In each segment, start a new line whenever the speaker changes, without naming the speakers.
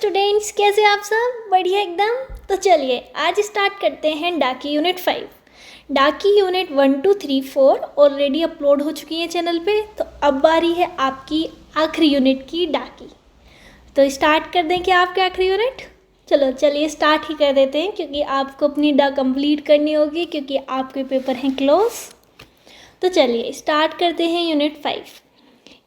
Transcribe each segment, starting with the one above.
Students, कैसे आप सब? बढ़िया एकदम। तो चलिए आज स्टार्ट करते हैं डाकी यूनिट 5। डाकी यूनिट 1 2 3 4 ऑलरेडी अपलोड हो चुकी है चैनल पे। तो अब बारी है आपकी आखिरी यूनिट की, डाकी। तो स्टार्ट कर दें क्या आपके आखिरी यूनिट? चलो चलिए स्टार्ट ही कर देते हैं, क्योंकि आपको अपनी डा कंप्लीट करनी होगी, क्योंकि आपके पेपर हैं क्लोज। तो चलिए स्टार्ट करते हैं यूनिट 5।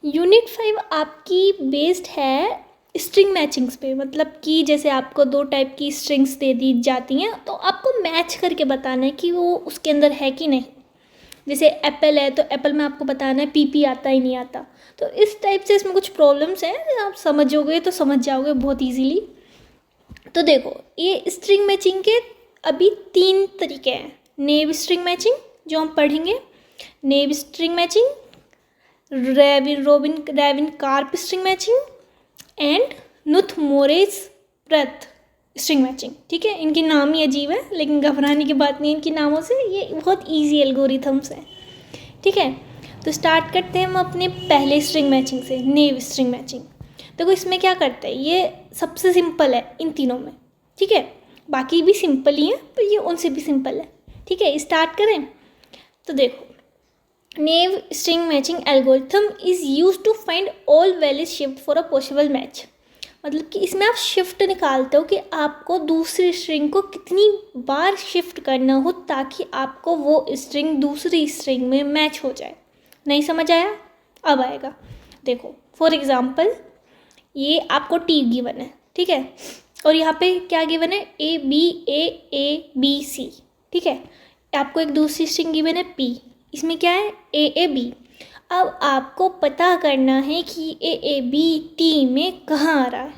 यूनिट 5 आपकी बेस्ड है स्ट्रिंग मैचिंग्स पे। मतलब कि जैसे आपको दो टाइप की स्ट्रिंग्स दे दी जाती हैं, तो आपको मैच करके बताना है कि वो उसके अंदर है कि नहीं। जैसे एप्पल है तो एप्पल में आपको बताना है पीपी आता ही नहीं आता। तो इस टाइप से इसमें कुछ प्रॉब्लम्स हैं, आप समझोगे तो समझ जाओगे बहुत ईजीली। तो देखो, ये स्ट्रिंग मैचिंग के अभी 3 तरीके हैं। नेव स्ट्रिंग मैचिंग जो हम पढ़ेंगे, naive string matching, Rabin Karp string matching and Knuth Morris Pratt string matching. ठीक है, इनके नाम ही अजीब है, लेकिन घबराने की बात नहीं इनके नामों से, ये बहुत इजी एल्गोरिथम्स हैं। ठीक है, तो स्टार्ट करते हैं हम अपने पहले स्ट्रिंग मैचिंग से, नेव स्ट्रिंग मैचिंग। देखो इसमें क्या करते हैं, ये सबसे सिंपल है इन तीनों में। ठीक है, बाकी भी सिंपल ही हैं, पर ये उनसे भी सिंपल है। ठीक है, स्टार्ट करें। तो देखो, naive string matching algorithm is use to find all valid shift for a possible match. मतलब कि इसमें आप शिफ्ट निकालते हो कि आपको दूसरी स्ट्रिंग को कितनी बार शिफ्ट करना हो ताकि आपको वो स्ट्रिंग दूसरी स्ट्रिंग में मैच हो जाए। नहीं समझ आया? अब आएगा। देखो फॉर एग्जांपल, ये आपको टी गिवन है। ठीक है, और यहाँ पे क्या गिवन है, ए बी सी। ठीक है, आपको एक दूसरी स्ट्रिंग गिवन है पी, इसमें क्या है, ए बी। अब आपको पता करना है कि ए बी टी में कहाँ आ रहा है।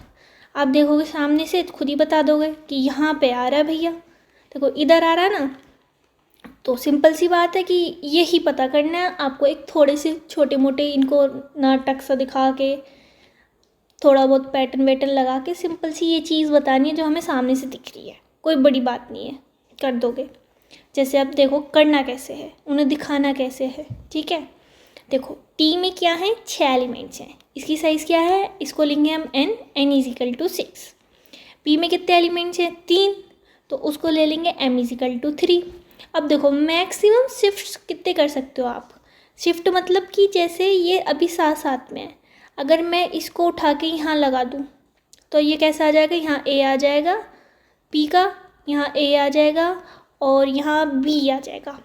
आप देखोगे सामने से खुद ही बता दोगे कि यहाँ पे आ रहा है भैया। देखो इधर आ रहा है ना, तो सिंपल सी बात है कि ये ही पता करना है आपको। एक थोड़े से छोटे मोटे इनको नाटक सा दिखा के, थोड़ा बहुत पैटर्न वैटर्न लगा के सिंपल सी ये चीज़ बतानी है जो हमें सामने से दिख रही है। कोई बड़ी बात नहीं है, कर दोगे। जैसे अब देखो करना कैसे है, उन्हें दिखाना कैसे है। ठीक है, देखो टी में क्या है, 6 एलिमेंट्स हैं। इसकी साइज़ क्या है, इसको लेंगे हम n is equal to 6। P में कितने एलिमेंट्स हैं, 3, तो उसको ले लेंगे एम इज इक्वल टू 3। अब देखो मैक्सिमम शिफ्ट कितने कर सकते हो आप। शिफ्ट मतलब कि जैसे ये अभी साथ साथ में है, अगर मैं इसको उठा के यहाँ लगा दूँ तो ये कैसा आ जाएगा, यहाँ ए आ जाएगा पी का, यहाँ ए आ जाएगा और यहाँ बी आ जाएगा।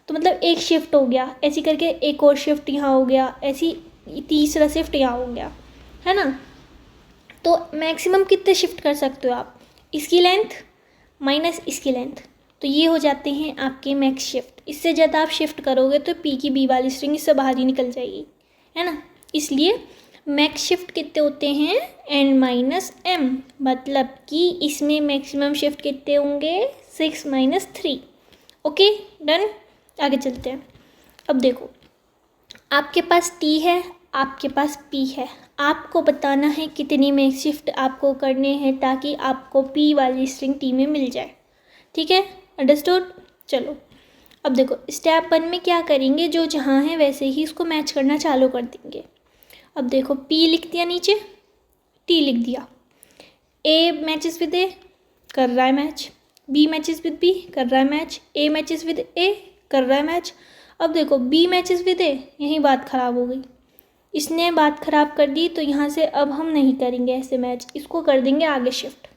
तो मतलब एक शिफ्ट हो गया, ऐसी करके एक और शिफ्ट यहाँ हो गया, ऐसी तीसरा शिफ्ट यहाँ हो गया, है ना। तो मैक्सिमम कितने शिफ्ट कर सकते हो आप, इसकी लेंथ माइनस इसकी लेंथ, तो ये हो जाते हैं आपके मैक्स शिफ्ट। इससे ज़्यादा आप शिफ्ट करोगे तो पी की बी वाली स्ट्रिंग इससे बाहर ही निकल जाएगी, है ना। इसलिए मैक्स शिफ्ट कितने होते हैं, एन माइनस एम। मतलब कि इसमें मैक्सिमम शिफ्ट कितने होंगे, 6 माइनस 3। ओके डन, आगे चलते हैं। अब देखो आपके पास टी है, आपके पास पी है, आपको बताना है कितनी मैक्स शिफ्ट आपको करने हैं ताकि आपको पी वाली स्ट्रिंग टी में मिल जाए। ठीक है, अंडरस्टूड। चलो अब देखो स्टेप 1 में क्या करेंगे, जो जहाँ है वैसे ही इसको मैच करना चालू कर देंगे। अब देखो पी लिख दिया नीचे, टी लिख दिया, ए मैचेस विद ए, कर रहा है match, B matches with B, कर रहा है match, A matches with A, कर रहा है मैच। अब देखो बी मैचेस विद ए, यही बात ख़राब हो गई, इसने बात ख़राब कर दी, तो यहाँ से अब हम नहीं करेंगे ऐसे मैच, इसको कर देंगे आगे शिफ्ट।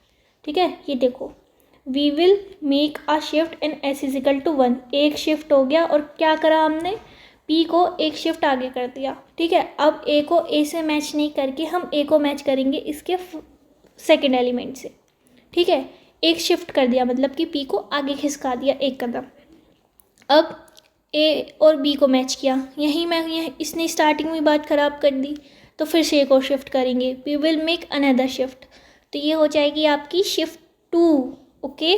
ठीक है, ये देखो we will make a shift and S is equal to 1। एक शिफ्ट हो गया और क्या करा हमने, पी को एक शिफ्ट आगे कर दिया। ठीक है, अब ए को ए से मैच नहीं करके हम ए को मैच करेंगे इसके सेकेंड एलिमेंट से। ठीक है, एक शिफ्ट कर दिया मतलब कि पी को आगे खिसका दिया एक कदम। अब ए और बी को मैच किया, इसने स्टार्टिंग में बात ख़राब कर दी, तो फिर से एक और शिफ्ट करेंगे, we will make another shift, तो ये हो जाएगी आपकी शिफ्ट 2। ओके,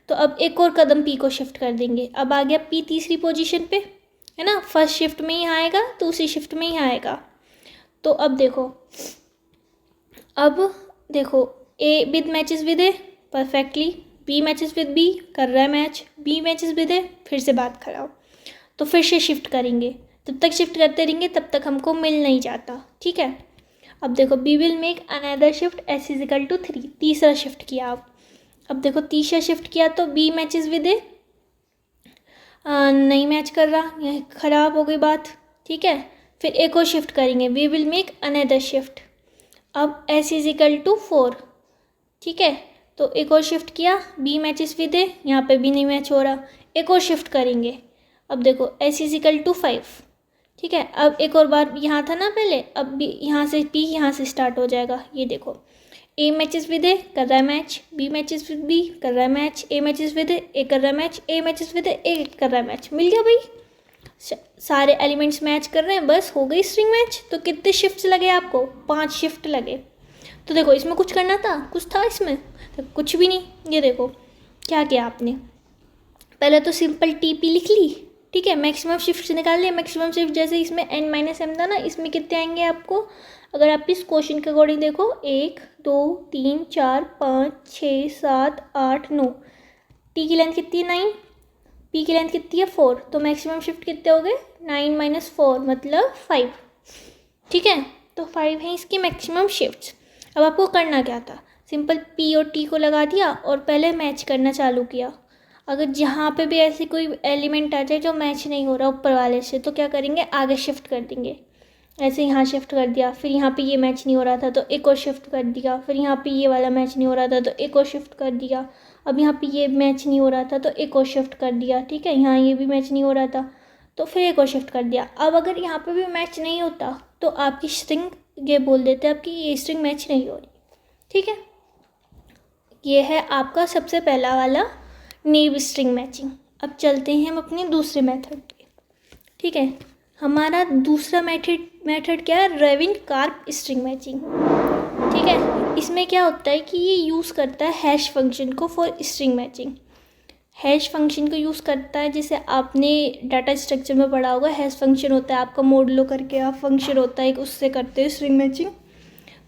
तो अब एक और कदम पी को शिफ्ट कर देंगे। अब आ गया पी तीसरी पोजीशन पे, है ना। फर्स्ट शिफ्ट में ही आएगा, दूसरी शिफ्ट में ही आएगा। तो अब देखो A with matches with A perfectly, B matches with B, कर रहा है match, B matches with A, फिर से बात खराब, तो फिर से शिफ्ट करेंगे। जब तक शिफ्ट करते रहेंगे तब तक हमको मिल नहीं जाता। ठीक है, अब देखो be will make another shift S is equal to 3, तीसरा शिफ्ट किया आप। अब देखो तीसरा शिफ्ट किया तो बी मैचेस विद ए, नहीं मैच कर रहा, यह ख़राब हो गई बात, ठीक है। फिर एक और शिफ्ट करेंगे, we will make another shift, अब एस इज इक्वल टू 4, ठीक है। तो एक और शिफ्ट किया, बी मैचेस विद ए, यहाँ पे भी नहीं मैच हो रहा, एक और शिफ्ट करेंगे। अब देखो एस इज इक्वल टू 5, ठीक है। अब एक और बार यहाँ था ना पहले, अब भी यहाँ से पी यहाँ से स्टार्ट हो जाएगा, ये देखो ए मैचेस विद ए कर रहा है match, B matches with B कर रहा है match, A matches with A कर रहा है match, A matches with A कर रहा है मैच, मिल गया भाई, सारे एलिमेंट्स मैच कर रहे हैं, बस हो गई स्ट्रिंग मैच। तो कितने शिफ्ट्स लगे आपको? 5 शिफ्ट लगे। तो देखो इसमें कुछ करना था, कुछ था इसमें? तो कुछ भी नहीं। ये देखो क्या किया आपने, पहले तो सिंपल टीपी लिख ली, ठीक है, मैक्सिमम शिफ्ट निकाल लिया। मैक्सिमम शिफ्ट जैसे इसमें n-m था ना, इसमें कितने आएंगे आपको? अगर आप इस क्वेश्चन के अकॉर्डिंग देखो 1 2 3 4 5 6 7 8 9, टी की लेंथ कितनी है 9, पी की लेंथ कितनी है 4, तो मैक्सिमम शिफ्ट कितने हो गए 9 - 4 मतलब 5, ठीक है। तो 5 है इसकी मैक्सिमम शिफ्ट्स। अब आपको करना क्या था, सिंपल पी और टी को लगा दिया और पहले मैच करना चालू किया। अगर जहाँ पे भी ऐसे कोई एलिमेंट आ जाए जो मैच नहीं हो रहा ऊपर वाले से, तो क्या करेंगे, आगे शिफ्ट कर देंगे। ऐसे यहाँ शिफ्ट कर दिया, फिर यहाँ पे ये मैच नहीं हो रहा था तो एक और शिफ्ट कर दिया, फिर यहाँ पे ये वाला मैच नहीं हो रहा था तो एक और शिफ्ट कर दिया, अब यहाँ पे ये मैच नहीं हो रहा था तो एक और शिफ्ट कर दिया, ठीक है। यहाँ ये भी मैच नहीं हो रहा था तो फिर एक और शिफ्ट कर दिया। अब अगर यहाँ पे भी मैच नहीं होता तो आपकी स्ट्रिंग ये बोल देते आपकी ये स्ट्रिंग मैच नहीं हो रही, ठीक है। ये है आपका सबसे पहला वाला नेव स्ट्रिंग मैचिंग। अब चलते हैं हम अपने दूसरे मेथड पे, ठीक है। हमारा दूसरा मेथड क्या है, रेविन-कार्प स्ट्रिंग मैचिंग, ठीक है। इसमें क्या होता है कि ये यूज़ करता है हैश फंक्शन को for string matching. Hash function को यूज़ करता है, जैसे आपने डाटा स्ट्रक्चर में पढ़ा होगा, हैश फंक्शन होता है आपका मोडुलो करके आप फंक्शन होता है, उससे करते हैं स्ट्रिंग मैचिंग।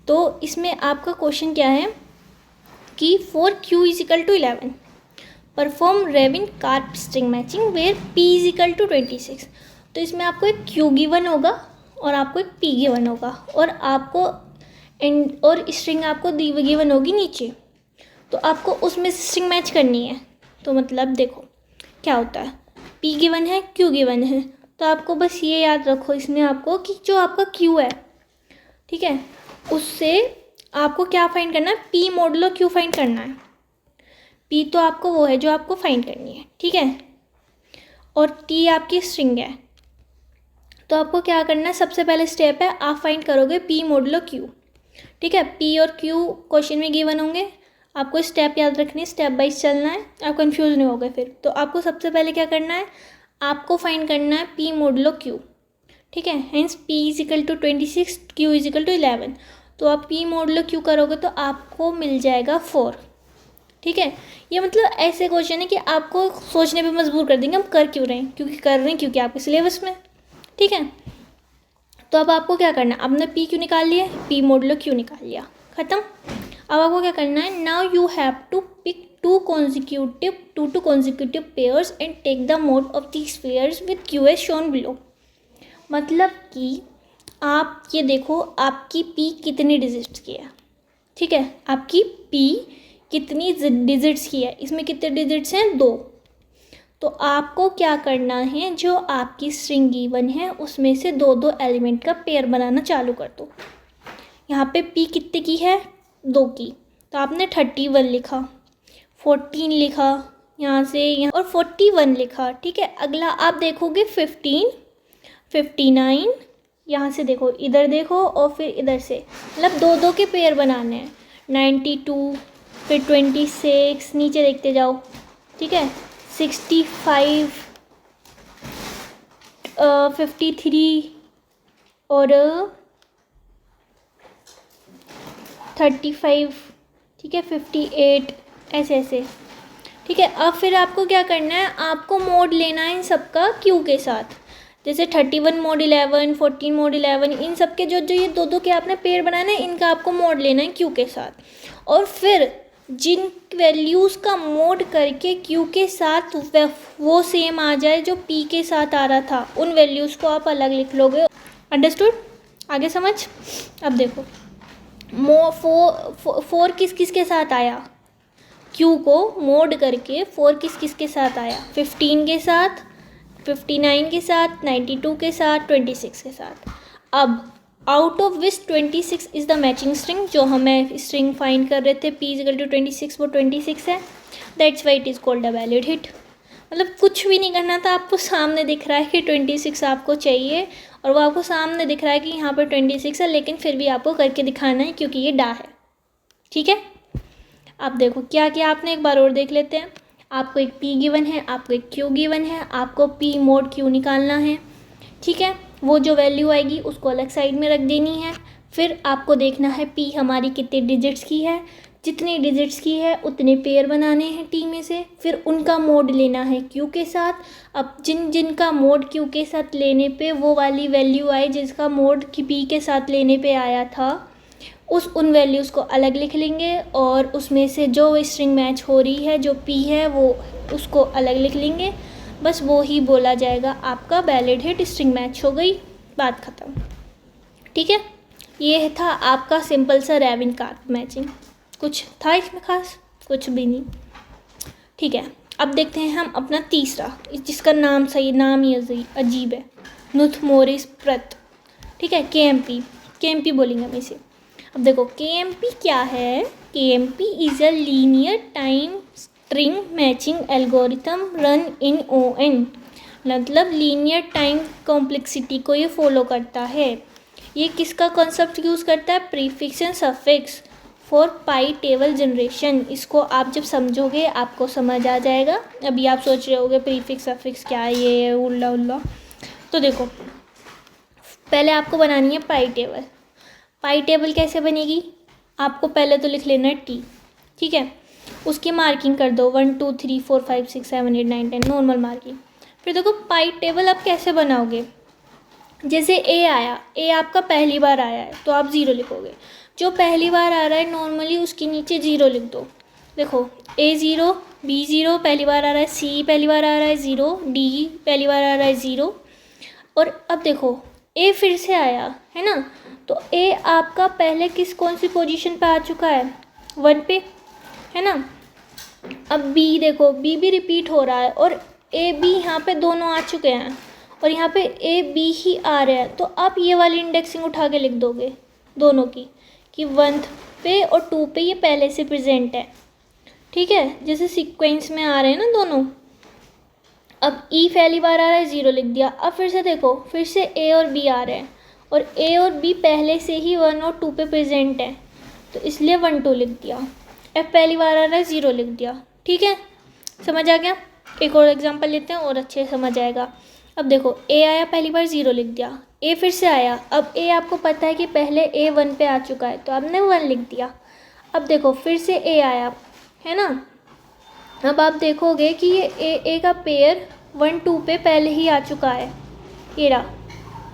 तो इसमें आपका क्वेश्चन क्या है कि for q is equal to 11 perform Rabin Karp string matching where p is equal to 26। तो इसमें आपको एक q गिवन होगा और आपको एक p गिवन होगा और आपको और स्ट्रिंग आपको गिवन होगी नीचे, तो आपको उसमें से स्ट्रिंग मैच करनी है। तो मतलब देखो क्या होता है, p गिवन है, q गिवन है, तो आपको बस ये याद रखो इसमें आपको कि जो आपका q है, ठीक है, उससे आपको क्या फाइंड करना है, p मोडुलो q फाइंड करना है। p तो आपको वो है जो आपको फाइंड करनी है, ठीक है, और t आपकी स्ट्रिंग है। तो आपको क्या करना है, सबसे पहले स्टेप है आप फाइंड करोगे p मोडुलो q, ठीक है। p और q क्वेश्चन में गिवन होंगे, आपको स्टेप याद रखनी है, स्टेप वाइज चलना है, आप कंफ्यूज नहीं होगे फिर। तो आपको सबसे पहले क्या करना है, आपको फाइंड करना है p मोडुलो q, ठीक है। Hence p is equal to 26, q is equal to 11। तो आप p मोडुलो q करोगे तो आपको मिल जाएगा 4, ठीक है। ये मतलब ऐसे क्वेश्चन है कि आपको सोचने पे मजबूर कर देंगे हम कर क्यों रहे हैं, क्योंकि आपके सिलेबस में, ठीक है। तो अब आपको क्या करना है, आपने p क्यों निकाल लिया, p मोडुलो q निकाल लिया, ख़त्म। अब आपको क्या करना है, now you have to pick two two consecutive pairs and take the mod of these pairs with q as shown below. मतलब कि आप ये देखो आपकी p कितनी डिजिट्स की है, ठीक है, आपकी p कितनी डिजिट्स की है, इसमें कितने डिजिट्स हैं, 2। तो आपको क्या करना है, जो आपकी स्ट्रिंग गिवन है उसमें से 2 एलिमेंट का पेयर बनाना चालू कर दो। यहाँ पे p कितने की है, 2 की, तो आपने 31 लिखा, 14 लिखा यहाँ से यहाँ और 41 लिखा, ठीक है। अगला आप देखोगे 15, 59, यहाँ से देखो, इधर देखो और फिर इधर से, मतलब 2 के पेयर बनाने हैं। 92, फिर 26, नीचे देखते जाओ, ठीक है, 65, 53 और 35, ठीक है, 58, ऐसे, ठीक है। अब फिर आपको क्या करना है, आपको मोड लेना है इन सबका q के साथ, जैसे 31 मोड 11, 14 मोड 11, इन सब के जो ये 2 के आपने पेयर बनाना है, इनका आपको मोड लेना है q के साथ। और फिर जिन वैल्यूज़ का मोड करके q के साथ वो सेम आ जाए जो p के साथ आ रहा था, उन वैल्यूज़ को आप अलग लिख लोगे। अंडरस्टूड? आगे समझ। अब देखो फोर किस किस के साथ आया, क्यू को मोड करके 4 किस किस के साथ आया, 15 के साथ, 59 के साथ, 92 के साथ, 26 के साथ। अब out of which 26 is the matching string, जो हमें स्ट्रिंग फाइंड कर रहे थे p इज इक्वल टू 26, वो 26 है। That's why it is called a valid hit. मतलब कुछ भी नहीं करना था, आपको सामने दिख रहा है कि 26 आपको चाहिए, और वो आपको सामने दिख रहा है कि यहाँ पर 26 है, लेकिन फिर भी आपको करके दिखाना है क्योंकि ये डा है। ठीक है। अब देखो क्या क्या आपने एक बार और देख लेते हैं। आपको एक p गिवन है, आपको एक q गिवन है, आपको p मोड q निकालना है। ठीक है, वो जो वैल्यू आएगी उसको अलग साइड में रख देनी है। फिर आपको देखना है p हमारी कितने डिजिट्स की है, जितनी डिजिट्स की है उतने पेयर बनाने हैं t में से, फिर उनका मोड लेना है q के साथ। अब जिनका मोड q के साथ लेने पे वो वाली वैल्यू आई जिसका मोड p के साथ लेने पे आया था, उन वैल्यूज़ को अलग लिख लेंगे, और उसमें से जो स्ट्रिंग मैच हो रही है जो p है वो उसको अलग लिख लेंगे। बस वो ही बोला जाएगा आपका वैलिड हिट, स्ट्रिंग मैच हो गई, बात ख़त्म। ठीक है, ये था आपका सिंपल सा रैविन कार्प मैचिंग। कुछ था इसमें खास? कुछ भी नहीं। ठीक है, अब देखते हैं हम अपना तीसरा, जिसका नाम ही अजीब है, नुथमोरिस प्रत। ठीक है, के बोलेंगे हम इसे। अब देखो KMP क्या है। KMP is a linear time string matching algorithm run in ON, मतलब लीनियर टाइम कॉम्प्लेक्सिटी को ये फॉलो करता है। ये किसका कॉन्सेप्ट यूज़ करता है? Prefix and suffix for pi table generation. इसको आप जब समझोगे आपको समझ आ जाएगा। अभी आप सोच रहे होगे प्रीफिक्स सफिक्स क्या है, ये उल्ला उल्ला। तो देखो पहले आपको बनानी है पाई टेबल। पाई टेबल कैसे बनेगी? आपको पहले तो लिख लेना है टी। ठीक है, उसकी मार्किंग कर दो 1 2 3 4 5 6 7 8 9 10, नॉर्मल मार्किंग। फिर देखो पाई टेबल आप कैसे बनाओगे। जैसे ए आया, ए आपका पहली बार आया है तो आप 0 लिखोगे। जो पहली बार आ रहा है नॉर्मली उसके नीचे 0 लिख दो। देखो A0, B0 पहली बार आ रहा है, C पहली बार आ रहा है 0, D पहली बार आ रहा है 0। और अब देखो ए फिर से आया है ना, तो ए आपका पहले कौन सी पोजीशन पे आ चुका है? 1 पे, है ना। अब बी देखो, बी भी रिपीट हो रहा है, और ए बी यहाँ पे दोनों आ चुके हैं, और यहाँ पे ए बी ही आ रहा है। तो आप ये वाली इंडेक्सिंग उठा के लिख दोगे दोनों की, कि 1 पे और 2 पे ये पहले से प्रेजेंट है। ठीक है, जैसे सीक्वेंस में आ रहे हैं ना दोनों। अब ई पहली बार आ रहा है 0 लिख दिया। अब फिर से देखो, फिर से ए और बी आ रहे हैं, और ए और बी पहले से ही 1 और 2 पे प्रेजेंट है, तो इसलिए 1 2 लिख दिया। एफ पहली बार आ रहा है 0 लिख दिया। ठीक है, समझ आ गया। एक और एग्जांपल लेते हैं और अच्छे से समझ आएगा। अब देखो ए आया, पहली बार 0 लिख दिया। ए फिर से आया, अब ए आपको पता है कि पहले ए 1 पे आ चुका है तो आपने 1 लिख दिया। अब देखो फिर से ए आया, है ना। अब आप देखोगे कि ये ए का पेयर 1 2 पे पहले ही आ चुका है, ये रहा,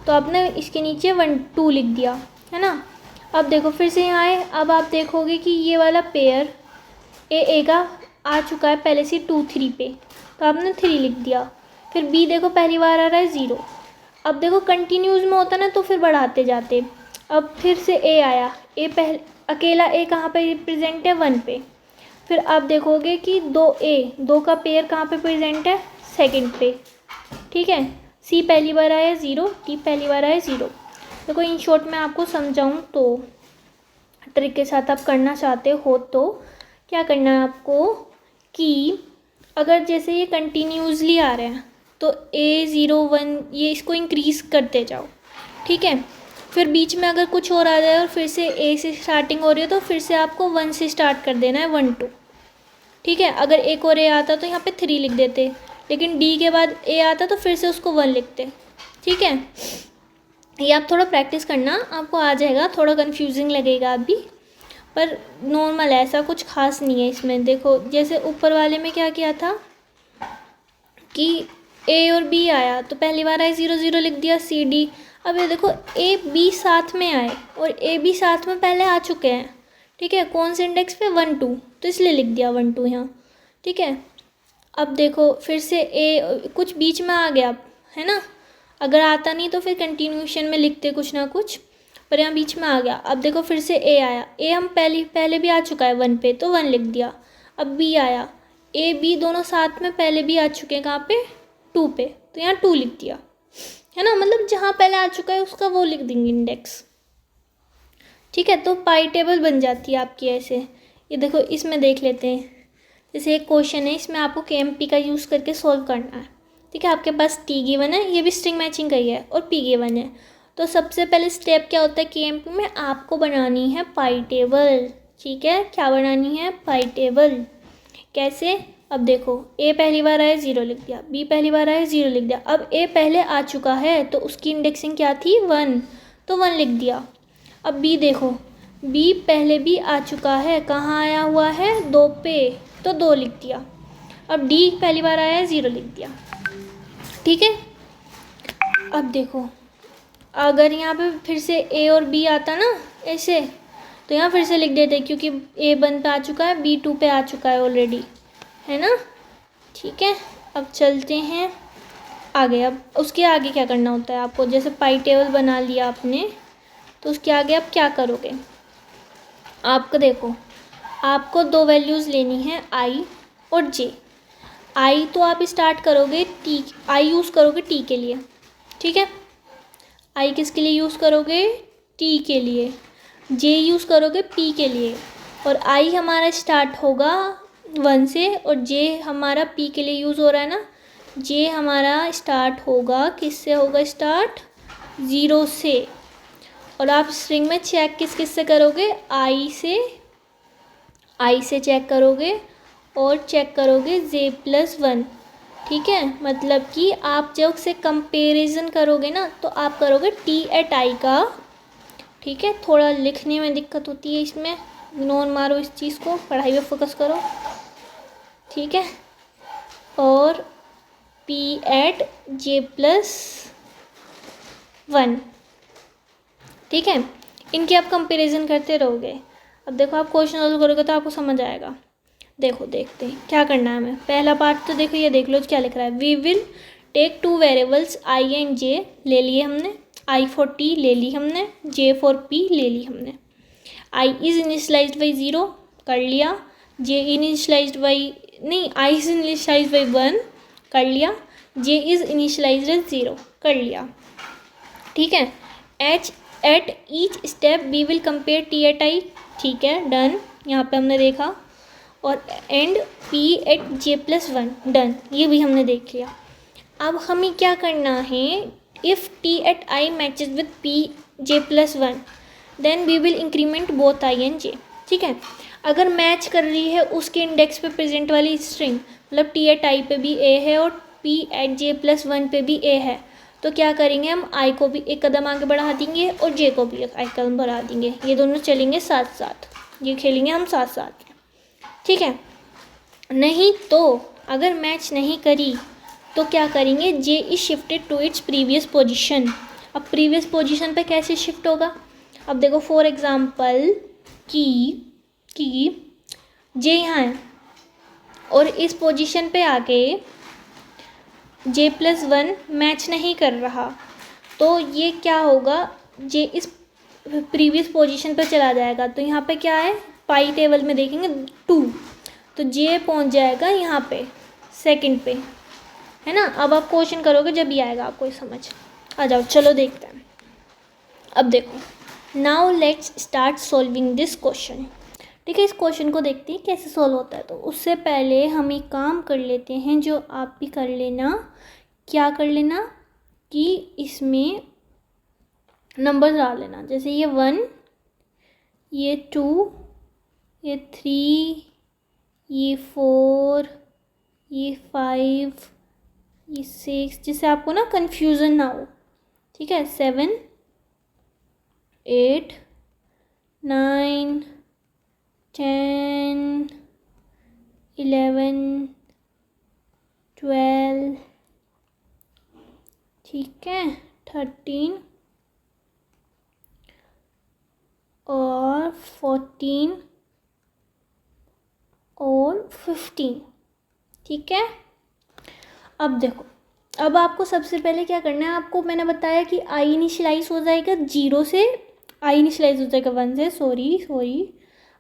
तो आपने इसके नीचे 1 2 लिख दिया, है ना। अब देखो फिर से यहाँ आए, अब आप देखोगे कि ये वाला पेयर ए का आ चुका है पहले से 2 3 पे, तो आपने 3 लिख दिया। फिर बी देखो पहली बार आ रहा है 0। अब देखो कंटिन्यूज में होता ना तो फिर बढ़ाते जाते। अब फिर से ए आया, ए पहले अकेला ए कहाँ पे रिप्रेजेंट है? 1 पे। फिर आप देखोगे कि 2 का पेयर कहाँ पे प्रेजेंट है? सेकंड पे। ठीक है, सी पहली बार आया 0, टी पहली बार आया 0। देखो इन शॉर्ट में आपको समझाऊँ तो ट्रिक के साथ आप करना चाहते हो तो क्या करना है आपको, कि अगर जैसे ये कंटिन्यूसली आ रहे हैं तो A0 1 ये इसको इंक्रीज़ करते जाओ। ठीक है, फिर बीच में अगर कुछ और आ जाए और फिर से ए से स्टार्टिंग हो रही है तो फिर से आपको 1 से स्टार्ट कर देना है, 1 2। ठीक है, अगर एक और ए आता तो यहाँ पे 3 लिख देते, लेकिन डी के बाद ए आता तो फिर से उसको 1 लिखते। ठीक है, ये आप थोड़ा प्रैक्टिस करना, आपको आ जाएगा। थोड़ा कंफ्यूजिंग लगेगा अभी, पर नॉर्मल है, ऐसा कुछ खास नहीं है इसमें। देखो जैसे ऊपर वाले में क्या किया था कि ए और बी आया तो पहली बार आए 0 0 लिख दिया, सी डी। अब ये देखो ए बी साथ में आए और ए बी साथ में पहले आ चुके हैं। ठीक है, कौन से इंडेक्स पे? 1 2, तो इसलिए लिख दिया 1 2 यहाँ। ठीक है, अब देखो फिर से ए कुछ बीच में आ गया, है ना। अगर आता नहीं तो फिर कंटिन्यूशन में लिखते कुछ ना कुछ। पर यहाँ बीच में आ गया। अब देखो फिर से ए आया, ए हम पहले भी आ चुका है 1 पे, तो 1 लिख दिया। अब बी आया, ए बी दोनों साथ में पहले भी आ चुके हैं, कहाँ पे, 2 पे, तो यहाँ 2 लिख दिया, है ना। मतलब जहाँ पहले आ चुका है उसका वो लिख देंगे इंडेक्स, ठीक है। तो पाई टेबल बन जाती है आपकी ऐसे। ये देखो इसमें देख लेते हैं, जैसे एक क्वेश्चन है, इसमें आपको KMP का यूज़ करके सॉल्व करना है, ठीक है। आपके पास T गिवन है, ये भी स्ट्रिंग मैचिंग का ही है, और P गिवन है। तो सबसे पहले स्टेप क्या होता है KMP में, आपको बनानी है पाई टेबल, ठीक है। क्या बनानी है, पाई टेबल। कैसे, अब देखो A पहली बार आया 0 लिख दिया, B पहली बार आया 0 लिख दिया। अब A पहले आ चुका है तो उसकी इंडेक्सिंग क्या थी, 1, तो 1 लिख दिया। अब B देखो, B पहले भी आ चुका है, कहाँ आया हुआ है, 2 पे, तो 2 लिख दिया। अब D पहली बार आया है 0 लिख दिया, ठीक है। अब देखो अगर यहाँ पे फिर से A और B आता ना ऐसे, तो यहाँ फिर से लिख देते क्योंकि A 1 पे आ चुका है, B 2 पे आ चुका है ऑलरेडी, है ना, ठीक है। अब चलते हैं आगे। अब उसके आगे क्या करना होता है आपको, जैसे पाई टेबल बना लिया आपने, तो उसके आगे आप क्या करोगे, आपको देखो आपको 2 वैल्यूज़ लेनी है I और J। I तो आप स्टार्ट करोगे T, I यूज़ करोगे T के लिए, ठीक है। I किसके लिए यूज़ करोगे, T के लिए। J यूज़ करोगे P के लिए। और I हमारा स्टार्ट होगा 1 से, और J हमारा P के लिए यूज़ हो रहा है ना, J हमारा स्टार्ट होगा, किससे होगा स्टार्ट, 0 से। और आप स्ट्रिंग में चेक किस से करोगे, I से चेक करोगे, और चेक करोगे J+1, ठीक है। मतलब कि आप जब से कंपैरिजन करोगे ना, तो आप करोगे T@I का, ठीक है। थोड़ा लिखने में दिक्कत होती है इसमें, इग्नोर मारो इस चीज़ को, पढ़ाई पे फोकस करो, ठीक है। और P@J+1, ठीक है। इनके आप कंपैरिजन करते रहोगे। अब देखो आप क्वेश्चन सॉल्व करोगे तो आपको समझ आएगा। देखो देखते हैं क्या करना है हमें। पहला पार्ट तो देखो, ये देख लो क्या लिख रहा है, we will take 2 variables I and J ले लिए हमने, I for T ले ली हमने, J for P ले ली हमने। I इज़ इनिशलाइज्ड बाई 0 कर लिया, J इनिशलाइज्ड बाई नहीं, I इज़ इनिशलाइज्ड बाई 1 कर लिया, J इज़ इनिशलाइज्ड बाई 0 कर लिया, ठीक है। At each step we will compare T@I, ठीक है, डन, यहाँ पे हमने देखा। और एंड P@J+1, डन, ये भी हमने देख लिया। अब हमें क्या करना है, if T@I matches with P_J+1 then we will increment both I and J, ठीक है। अगर मैच कर रही है उसके इंडेक्स पे प्रेजेंट वाली स्ट्रिंग, मतलब T@I पे भी A है और P@J+1 पे भी A है, तो क्या करेंगे हम, I को भी एक कदम आगे बढ़ा देंगे और J को भी एक कदम बढ़ा देंगे। ये दोनों चलेंगे साथ साथ, ये खेलेंगे हम साथ साथ, ठीक है। नहीं तो अगर मैच नहीं करी तो क्या करेंगे, J is shifted to its previous position. अब प्रीवियस पोजीशन पे कैसे शिफ्ट होगा, अब देखो फॉर एग्जांपल कि J यहाँ है और इस पोजीशन पे आके J+1 मैच नहीं कर रहा, तो ये क्या होगा, J इस प्रीवियस पोजीशन पे चला जाएगा। तो यहाँ पे क्या है, पाई टेबल में देखेंगे 2, तो J पहुँच जाएगा यहाँ पे सेकंड पे, है ना। अब आप क्वेश्चन करोगे जब भी आएगा आपको समझ आ जाओ। चलो देखते हैं। अब देखो, now let's start solving this question, ठीक है। इस क्वेश्चन को देखते हैं कैसे सॉल्व होता है। तो उससे पहले हम एक काम कर लेते हैं, जो आप भी कर लेना। क्या कर लेना कि इसमें नंबर डाल लेना, जैसे ये 1, ये 2, ये 3, ये 4, ये 5, ये 6, जिससे आपको ना कन्फ्यूज़न ना हो, ठीक है। 7, 8, 9, 10, 11, 12, ठीक है, 13 और 14 और 15, ठीक है। अब देखो, अब आपको सबसे पहले क्या करना है, आपको मैंने बताया कि I इनिशियलाइज हो जाएगा 0 से आई इनिशलाइज हो जाएगा 1 से,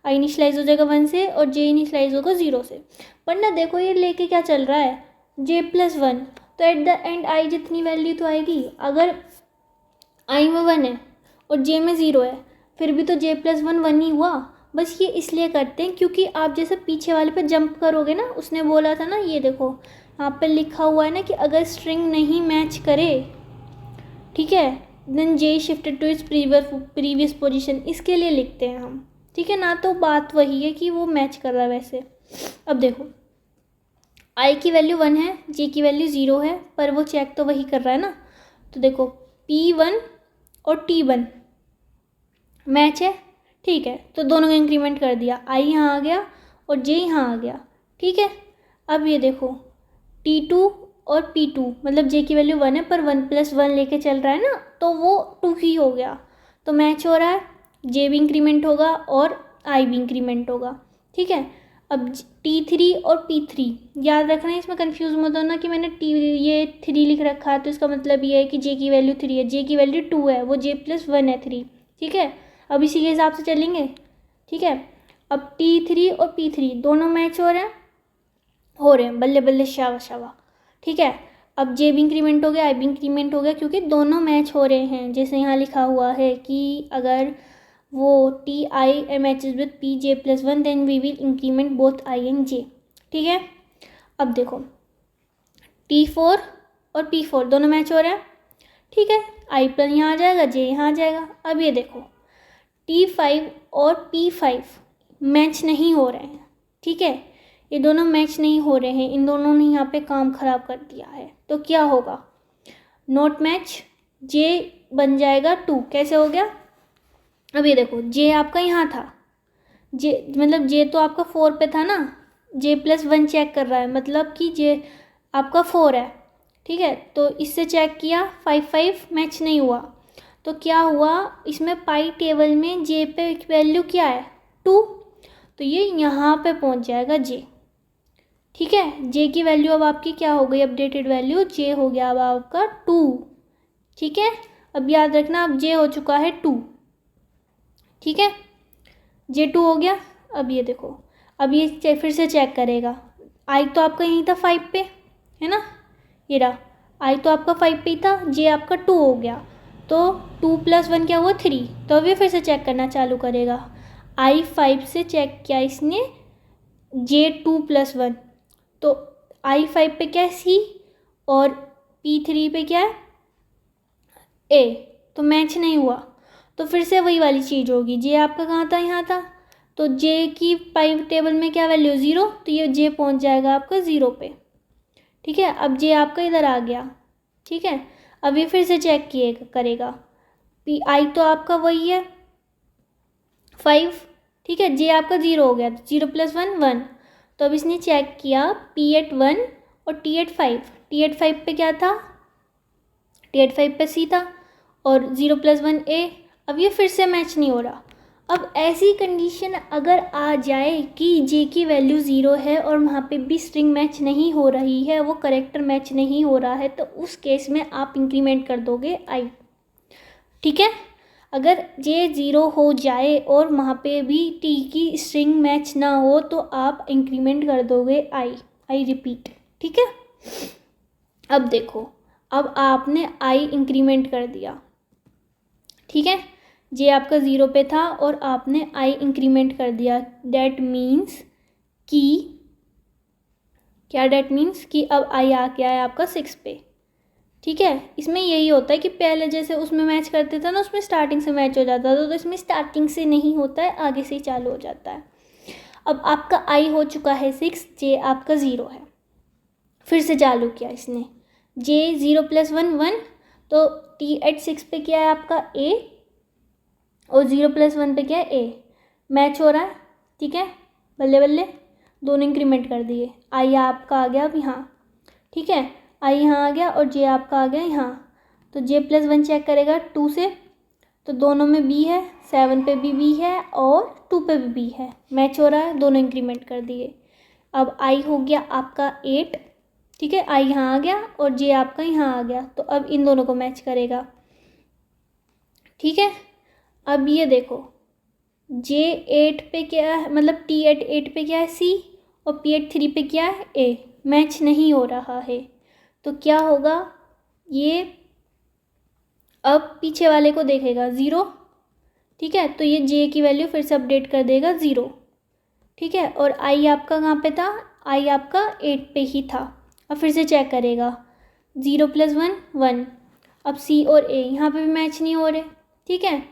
आई इनिशलाइज हो जाएगा 1 से और जे इनिशलाइज होगा 0 से। पर ना देखो ये लेके क्या चल रहा है, j+1, तो एट द एंड आई जितनी वैल्यू तो आएगी। अगर आई में 1 है और जे में 0 है फिर भी तो j+1 1 ही हुआ। बस ये इसलिए करते हैं क्योंकि आप जैसे पीछे वाले पे जंप करोगे ना, उसने बोला था ना, ये देखो यहाँ पे लिखा हुआ है ना कि अगर स्ट्रिंग नहीं मैच करे, ठीक है, then J shifted to its previous position, इसके लिए लिखते हैं हम, ठीक है ना। तो बात वही है कि वो मैच कर रहा है वैसे। अब देखो आई की वैल्यू 1 है, जे की वैल्यू 0 है, पर वो चेक तो वही कर रहा है ना। तो देखो P1 और T1 मैच है, ठीक है, तो दोनों का इंक्रीमेंट कर दिया, आई यहाँ आ गया और जे यहाँ आ गया, ठीक है। अब ये देखो T2 और P2 मतलब जे की वैल्यू 1 है पर 1+1 लेके चल रहा है ना, तो वो 2 ही हो गया, तो मैच हो रहा है, जे भी इंक्रीमेंट होगा और आई भी इंक्रीमेंट होगा, ठीक है। अब T3 और P3 याद रखना है, इसमें कंफ्यूज मत होना कि मैंने ये 3 लिख रखा है तो इसका मतलब ये है कि जे की वैल्यू 3 है, जे की वैल्यू 2 है, वो j+1 है 3, ठीक है। अब इसी के हिसाब से चलेंगे, ठीक है। अब T3 और P3 दोनों मैच हो रहे हैं, बल्ले बल्ले शाबाश, ठीक है। अब जे भी इंक्रीमेंट हो गया, आई भी इंक्रीमेंट हो गया, क्योंकि दोनों मैच हो रहे हैं। जैसे यहाँ लिखा हुआ है कि अगर वो Ti matches with Pj+1 then we will increment both I and J, ठीक है। अब देखो T4 और P4 दोनों मैच हो रहे हैं, ठीक है, आई प्लस यहाँ आ जाएगा, जे यहाँ आ जाएगा। अब ये देखो T5 और P5 मैच नहीं हो रहे हैं, ठीक है, ये दोनों मैच नहीं हो रहे हैं, इन दोनों ने यहाँ पे काम ख़राब कर दिया है, तो क्या होगा, नॉट मैच, जे बन जाएगा 2। कैसे हो गया, अब ये देखो जे आपका यहाँ था, जे मतलब जे तो आपका 4 पे था ना, j+1 चेक कर रहा है, मतलब कि जे आपका 4 है, ठीक है, तो इससे चेक किया 5 मैच नहीं हुआ, तो क्या हुआ, इसमें पाई टेबल में जे पे वैल्यू क्या है 2, तो ये यहाँ पे पहुँच जाएगा जे, ठीक है। जे की वैल्यू अब आपकी क्या हो गई, अपडेटेड वैल्यू जे हो गया अब आपका 2, ठीक है। अब याद रखना अब जे हो चुका है 2, ठीक है, J2 हो गया। अब ये देखो अब ये फिर से चेक करेगा, आई तो आपका यहीं था 5 पे, है ना, ये रहा, आई तो आपका 5 पे ही था, जे आपका 2 हो गया, तो 2+1 क्या हुआ 3, तो अब ये फिर से चेक करना चालू करेगा। आई 5 से चेक किया इसने J2+1, तो आई 5 पे क्या है C और P3 पे क्या है A, तो मैच नहीं हुआ, तो फिर से वही वाली चीज़ होगी, जे आपका कहाँ था, यहाँ था, तो जे की पाई टेबल में क्या वैल्यू 0, तो ये जे पहुँच जाएगा आपका 0 पे, ठीक है। अब जे आपका इधर आ गया, ठीक है। अब ये फिर से चेक करेगा, पी आई तो आपका वही है 5, ठीक है, जे आपका 0 हो गया, 0+1 1, तो अब इसने चेक किया P8 1 और T8 5 पे क्या था, T8 5 पे C था और 0+1 A, अब ये फिर से मैच नहीं हो रहा। अब ऐसी कंडीशन अगर आ जाए कि जे की वैल्यू 0 है और वहाँ पे भी स्ट्रिंग मैच नहीं हो रही है, वो करेक्टर मैच नहीं हो रहा है, तो उस केस में आप इंक्रीमेंट कर दोगे आई, ठीक है। अगर जे 0 हो जाए और वहाँ पे भी टी की स्ट्रिंग मैच ना हो तो आप इंक्रीमेंट कर दोगे आई रिपीट, ठीक है। अब देखो अब आपने आई इंक्रीमेंट कर दिया, ठीक है, जे आपका 0 पे था और आपने आई इंक्रीमेंट कर दिया, डैट मीन्स कि क्या, डैट मीन्स कि अब आई आ गया है आपका 6 पे, ठीक है। इसमें यही होता है कि पहले जैसे उसमें मैच करते थे ना, उसमें स्टार्टिंग से मैच हो जाता था, तो इसमें स्टार्टिंग से नहीं होता है, आगे से ही चालू हो जाता है। अब आपका आई हो चुका है 6, जे आपका 0 है, फिर से चालू किया इसने, जे 0+1 1, तो T8 6 पे क्या है आपका A और 0+1 पे क्या है A, मैच हो रहा है, ठीक है, बल्ले बल्ले दोनों इंक्रीमेंट कर दिए, आई आपका आ गया अब यहाँ, ठीक है, आई यहाँ आ गया और जे आपका आ गया यहाँ, तो J+1 चेक करेगा 2 से, तो दोनों में B है, 7 पे भी B है और 2 पे भी B है, मैच हो रहा है, दोनों इंक्रीमेंट कर दिए। अब आई हो गया आपका 8, ठीक है, आई यहाँ आ गया और जे आपका यहाँ आ गया, तो अब इन दोनों को मैच करेगा, ठीक है। अब ये देखो J8 पे क्या है, मतलब T8 पे क्या है C, और P8 3 पे क्या है A, मैच नहीं हो रहा है। तो क्या होगा, ये अब पीछे वाले को देखेगा 0, ठीक है, तो ये J की वैल्यू फिर से अपडेट कर देगा 0, ठीक है। और I आपका कहाँ पे था, I आपका 8 पे ही था। अब फिर से चेक करेगा 0 + 1 1। अब C और A यहाँ पे भी मैच नहीं हो रहे, ठीक है।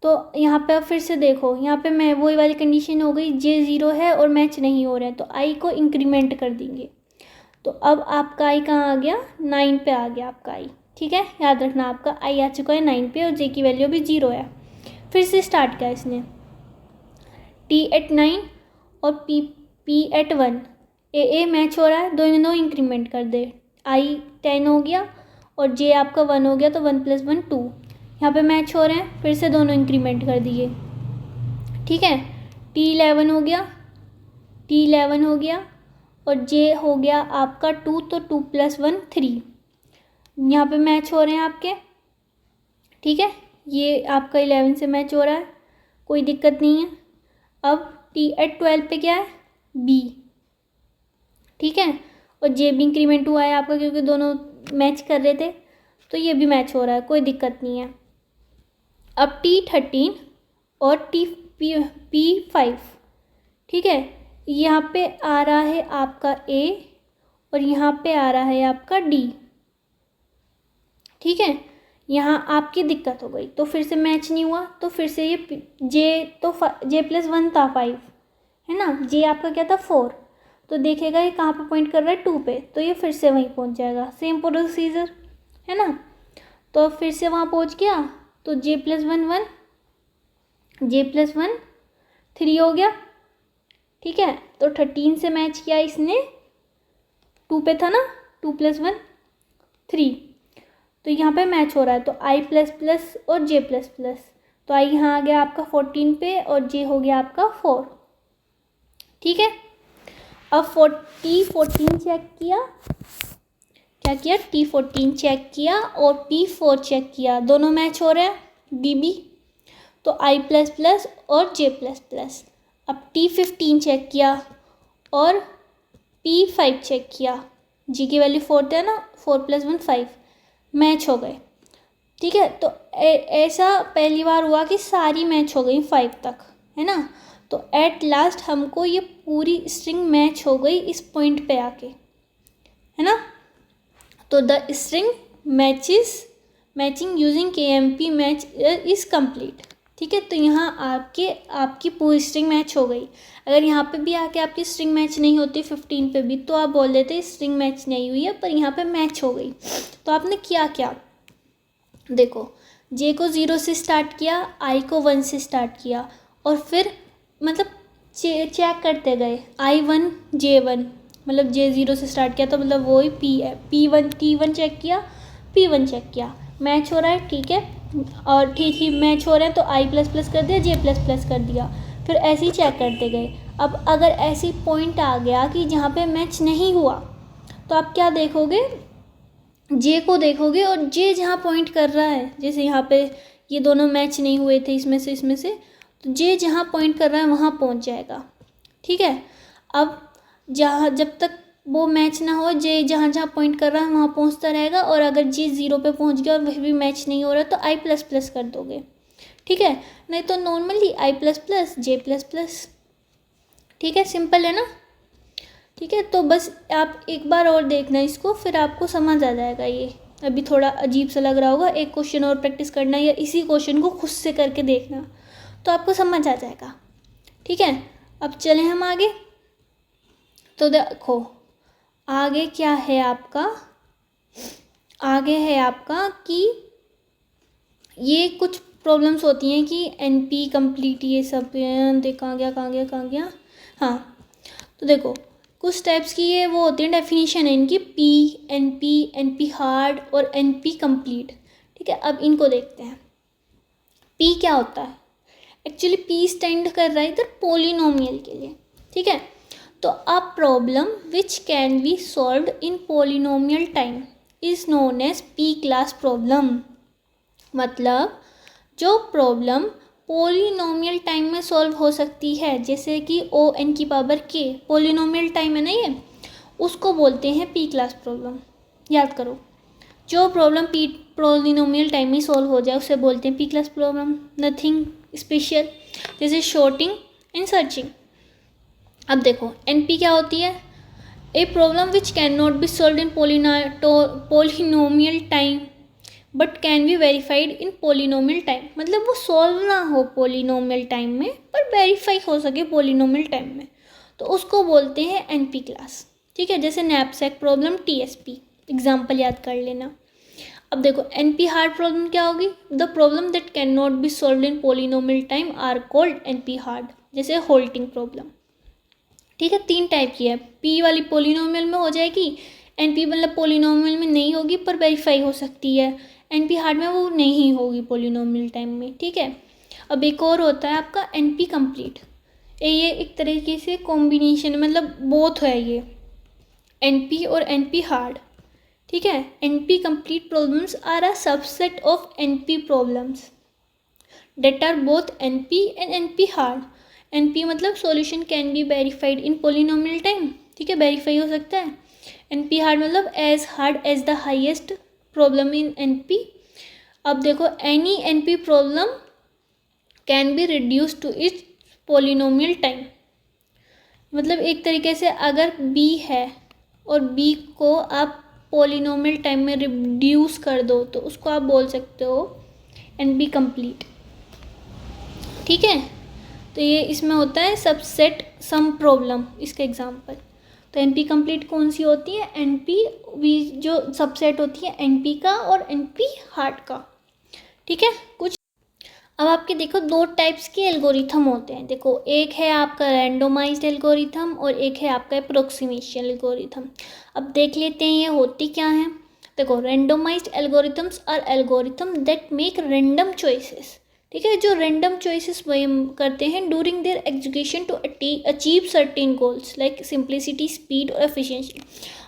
तो यहाँ पे अब फिर से देखो, यहाँ पे मैं वही वाली कंडीशन हो गई, J 0 है और मैच नहीं हो रहा है, तो I को इंक्रीमेंट कर देंगे। तो अब आपका I कहाँ आ गया, 9 पे आ गया आपका I, ठीक है। याद रखना आपका I आ चुका है 9 पे, और J की वैल्यू भी 0 है। फिर से स्टार्ट किया इसने, T@9 और P@1, A मैच हो रहा है, दोनों इंक्रीमेंट कर दे। I 10 हो गया और J आपका 1 हो गया, तो 1 + 1 2, यहाँ पे मैच हो रहे हैं, फिर से दोनों इंक्रीमेंट कर दिए, ठीक है। T11 हो गया, T11 हो गया, और J हो गया आपका 2, तो 2 + 1 3, यहाँ पे मैच हो रहे हैं आपके, ठीक है। ये आपका 11 से मैच हो रहा है, कोई दिक्कत नहीं है। अब T@12 पे क्या है B, ठीक है, और J भी इंक्रीमेंट हुआ है आपका, क्योंकि दोनों मैच कर रहे थे, तो ये भी मैच हो रहा है, कोई दिक्कत नहीं है। अब T13 और P5, ठीक है, यहाँ पे आ रहा है आपका A और यहाँ पे आ रहा है आपका D, ठीक है। यहाँ आपकी दिक्कत हो गई, तो फिर से मैच नहीं हुआ, तो फिर से ये J + 1 था 5, है ना, J आपका क्या था 4, तो देखेगा ये कहाँ पे पॉइंट कर रहा है 2 पे, तो ये फिर से वहीं पहुँच जाएगा, सेम प्रोसीजर, है ना। तो फिर से वहाँ पहुँच गया, तो J + 1 1, J + 1 3 हो गया, ठीक है। तो 13 से मैच किया इसने, 2 पे था ना, 2 + 1 3, तो यहाँ पे मैच हो रहा है, तो I++ और J++, तो I यहाँ आ गया आपका 14 पे और J हो गया आपका 4, ठीक है। अब T14 चेक किया, क्या किया, T14 चेक किया और P4 चेक किया, दोनों मैच हो रहे हैं DB, तो I++ और J++। अब T15 चेक किया और P5 चेक किया, G की वैल्यू 4 है ना, 4 + 1 5, मैच हो गए, ठीक है। तो ऐसा पहली बार हुआ कि सारी मैच हो गई 5 तक, है ना। तो एट लास्ट हमको ये पूरी स्ट्रिंग मैच हो गई इस पॉइंट पे आके, है ना। तो the string matching using KMP match is complete, ठीक है। तो यहाँ आपकी पूरी स्ट्रिंग मैच हो गई। अगर यहाँ पे भी आके आपकी स्ट्रिंग मैच नहीं होती 15 पे भी, तो आप बोल देते स्ट्रिंग मैच नहीं हुई है, पर यहाँ पे मैच हो गई। तो आपने किया क्या, देखो J को 0 से स्टार्ट किया, I को 1 से स्टार्ट किया, और फिर मतलब चेक करते गए I1 J1, मतलब J 0 से स्टार्ट किया, तो मतलब वही P1 T1 चेक किया, P1 चेक किया, मैच हो रहा है, ठीक है। और ठीक ही मैच हो रहा है, तो I++ कर दिया, J++ कर दिया, फिर ऐसे ही चेक करते गए। अब अगर ऐसी पॉइंट आ गया कि जहाँ पे मैच नहीं हुआ, तो आप क्या देखोगे, J को देखोगे, और J जहाँ पॉइंट कर रहा है, जैसे यहाँ पे ये दोनों मैच नहीं हुए थे इसमें से, तो J जहाँ पॉइंट कर रहा है वहाँ पहुँच जाएगा, ठीक है। अब जब तक वो मैच ना हो, J जहाँ जहाँ पॉइंट कर रहा है वहाँ पहुँचता रहेगा, और अगर J 0 पे पहुँच गया और वह भी मैच नहीं हो रहा, तो I++ कर दोगे, ठीक है। नहीं तो नॉर्मली I++ J++, ठीक है, सिंपल है ना, ठीक है। तो बस आप एक बार और देखना इसको, फिर आपको समझ आ जाएगा। ये अभी थोड़ा अजीब सा लग रहा होगा, एक क्वेश्चन और प्रैक्टिस करना, या इसी क्वेश्चन को खुद से करके देखना, तो आपको समझ आ जाएगा, ठीक है। अब चलें हम आगे। तो देखो आगे क्या है आपका, आगे है आपका कि ये कुछ प्रॉब्लम्स होती हैं कि NP कंप्लीट, ये सब देख कहाँ गया, हाँ। तो देखो कुछ टाइप्स की ये वो होती है, डेफिनेशन है इनकी, NP हार्ड और NP कंप्लीट, ठीक है। अब इनको देखते हैं। P क्या होता है, एक्चुअली P स्टैंड कर रहा है इधर पोलिनोमियल के लिए, ठीक है। तो a problem which can be solved in polynomial time is known as P class problem, मतलब जो प्रॉब्लम पोलिनोमियल टाइम में सॉल्व हो सकती है, जैसे कि O(n)k पोलिनोमियल टाइम है ना ये, उसको बोलते हैं पी क्लास प्रॉब्लम। याद करो, जो प्रॉब्लम पोलिनोमियल टाइम में सॉल्व हो जाए उसे बोलते हैं P class problem, nothing special. जैसे शॉर्टिंग एंड सर्चिंग। अब देखो NP क्या होती है, a problem which can not be solve in polynomial time but can be verified in polynomial time. मतलब वो सॉल्व ना हो पोलिनोमियल टाइम में पर वेरीफाई हो सके पोलिनोमियल टाइम में, तो उसको बोलते हैं NP क्लास। ठीक है, जैसे नैपसैक प्रॉब्लम TSP एग्जाम्पल याद कर लेना। अब देखो NP हार्ड प्रॉब्लम क्या होगी, the problem that can not be solve in polynomial time are called NP hard, जैसे होल्टिंग प्रॉब्लम। ठीक है, 3 टाइप की है। P वाली पोलिनोमियल में हो जाएगी, NP मतलब पोलिनोमियल में नहीं होगी पर वेरीफाई हो सकती है, NP हार्ड में वो नहीं होगी पोलिनोमियल टाइम में। ठीक है, अब एक और होता है आपका NP कंप्लीट। ये एक तरीके से कॉम्बिनेशन, मतलब बोथ है ये, NP और NP हार्ड। ठीक है, NP complete problems are a subset of NP problems that are both NP and NP hard. NP मतलब solution can be verified in polynomial time. ठीक है, वेरीफाई हो सकता है। NP हार्ड मतलब as hard as the highest problem in NP। अब देखो any NP problem can be reduce to its polynomial time. मतलब एक तरीके से अगर B है और B को आप पोलिनोमियल टाइम में रिड्यूस कर दो तो उसको आप बोल सकते हो NP कंप्लीट। ठीक है, तो ये इसमें होता है सबसेट सम प्रॉब्लम, इसका एग्जांपल। तो NP कंप्लीट कौन सी होती है, NP जो सबसेट होती है NP का और NP हार्ड का। ठीक है, कुछ अब आपके देखो 2 टाइप्स के एल्गोरिथम होते हैं। देखो एक है आपका रैंडोमाइज्ड एल्गोरिथम और एक है आपका अप्रोक्सीमेशन एल्गोरिथम। अब देख लेते हैं ये होती क्या है। देखो randomized algorithms are algorithm that make random choices. ठीक है, जो रैंडम चॉइसेस करते हैं during their execution to achieve certain goals like simplicity, speed और एफिशिएंसी।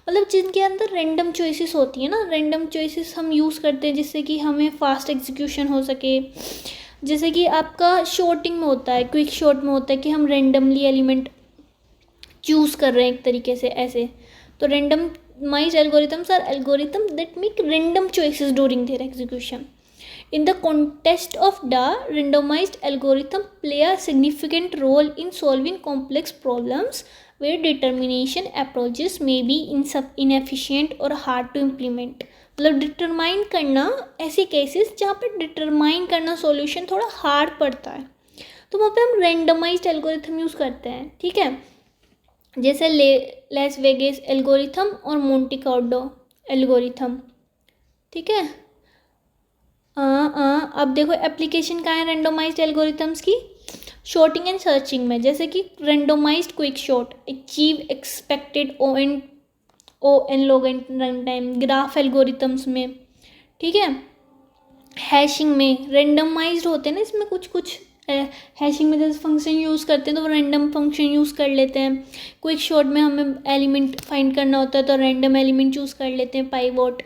मतलब जिनके अंदर रैंडम चॉइसेस होती है ना, रैंडम चॉइसेस हम यूज़ करते हैं जिससे कि हमें फास्ट एग्जीक्यूशन हो सके। जैसे कि आपका शॉर्टिंग में होता है, क्विक शॉर्ट में होता है कि हम रैंडमली एलिमेंट चूज़ कर रहे हैं एक तरीके से ऐसे। तो randomized algorithms are algorithm that make random choices during their execution. In the context of the randomized algorithm play a significant role in solving complex problems where determination approaches may be inefficient or hard to implement। मतलब determine करना ऐसे cases जहाँ पे determine करना solution थोड़ा hard पड़ता है, तो वहाँ पे हम रैंडमाइज्ड एल्गोरिथम यूज़ करते हैं। ठीक है, जैसे लेस वेगेस एल्गोरिथम और मोंटी कार्लो एल्गोरिथम। ठीक है, अब देखो एप्लीकेशन कहाँ है रैंडोमाइज्ड एल्गोरिथम्स की, शॉर्टिंग एंड सर्चिंग में। जैसे कि randomized quick sort achieve expected ON log run time, graph algorithms में। ठीक है, हैशिंग में रैंडमाइज्ड होते हैं ना, इसमें कुछ हैशिंग में जैसे फंक्शन यूज़ करते हैं तो वो रैंडम फंक्शन यूज़ कर लेते हैं। क्विक शॉर्ट में हमें एलिमेंट फाइंड करना होता है तो रैंडम एलिमेंट चूज़ कर लेते हैं, पाइवोट।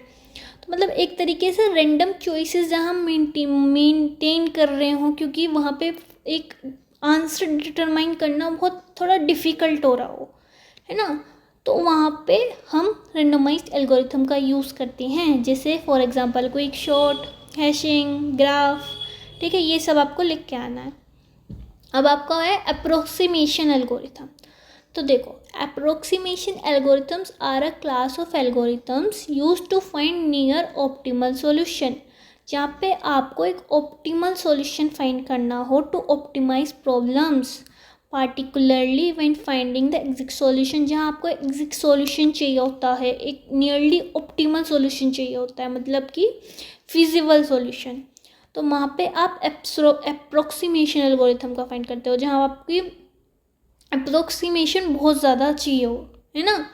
तो मतलब एक तरीके से रैंडम चॉइसेस जहाँ हम मेंटेन कर रहे हों, क्योंकि वहाँ पे एक आंसर डिटरमाइन करना बहुत थोड़ा डिफ़िकल्ट हो रहा हो, है ना, तो वहाँ पे हम रैंडमाइज्ड एल्गोरिथम का यूज़ करते हैं। जैसे for example quick short, hashing, graph. ठीक है, ये सब आपको लिख के आना है। अब आपका है अप्रोक्सीमेशन एल्गोरिथम। तो देखो approximation algorithms are a class of algorithms used to find near optimal solution. जहाँ पे आपको एक ऑप्टिमल सॉल्यूशन फाइंड करना हो to optimize problems, particularly when finding the exact solution. जहाँ आपको एग्जैक्ट सॉल्यूशन चाहिए होता है, एक नियरली ऑप्टिमल सॉल्यूशन चाहिए होता है, मतलब कि फिजिबल सॉल्यूशन, तो वहाँ पे आप अप्रोक्सीमेशन एल्गोरिथम का फाइंड करते हो जहाँ आपकी अप्रोक्सीमेशन बहुत ज़्यादा चाहिए हो, है ना।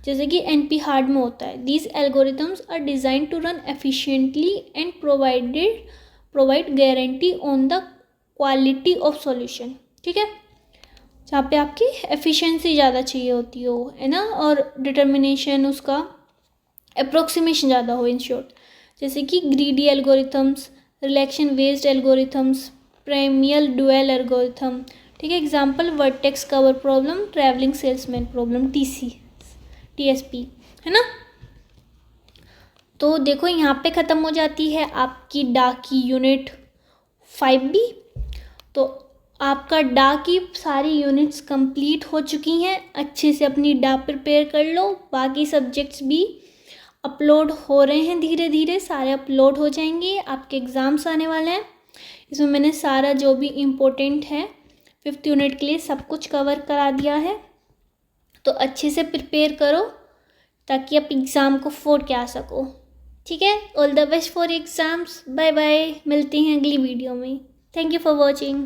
जैसे कि NP हार्ड में होता है, these algorithms are design to run efficiently and provide guarantee on the quality of solution. ठीक है, जहाँ पे आपकी एफिशिएंसी ज़्यादा चाहिए होती हो, है ना, और डिटर्मिनेशन उसका अप्रोक्सीमेशन ज़्यादा हो इन शॉर्ट। जैसे कि greedy algorithms, relaxation based algorithms, primal dual algorithm, ठीक है। Example vertex cover problem, travelling salesman problem, TSP, है ना। तो देखो यहाँ पे ख़त्म हो जाती है आपकी डा की यूनिट 5B। तो आपका डा की सारी यूनिट्स कंप्लीट हो चुकी हैं। अच्छे से अपनी डा प्रिपेयर कर लो। बाकी सब्जेक्ट्स भी अपलोड हो रहे हैं, धीरे धीरे सारे अपलोड हो जाएंगे। आपके एग्ज़ाम्स आने वाले हैं। इसमें मैंने सारा जो भी इम्पोर्टेंट है 5th यूनिट के लिए सब कुछ कवर करा दिया है। तो अच्छे से प्रिपेयर करो ताकि आप एग्ज़ाम को फोड़ के आ सको, ठीक है। All the best for exams. Bye bye, मिलते हैं अगली वीडियो में। Thank you for watching.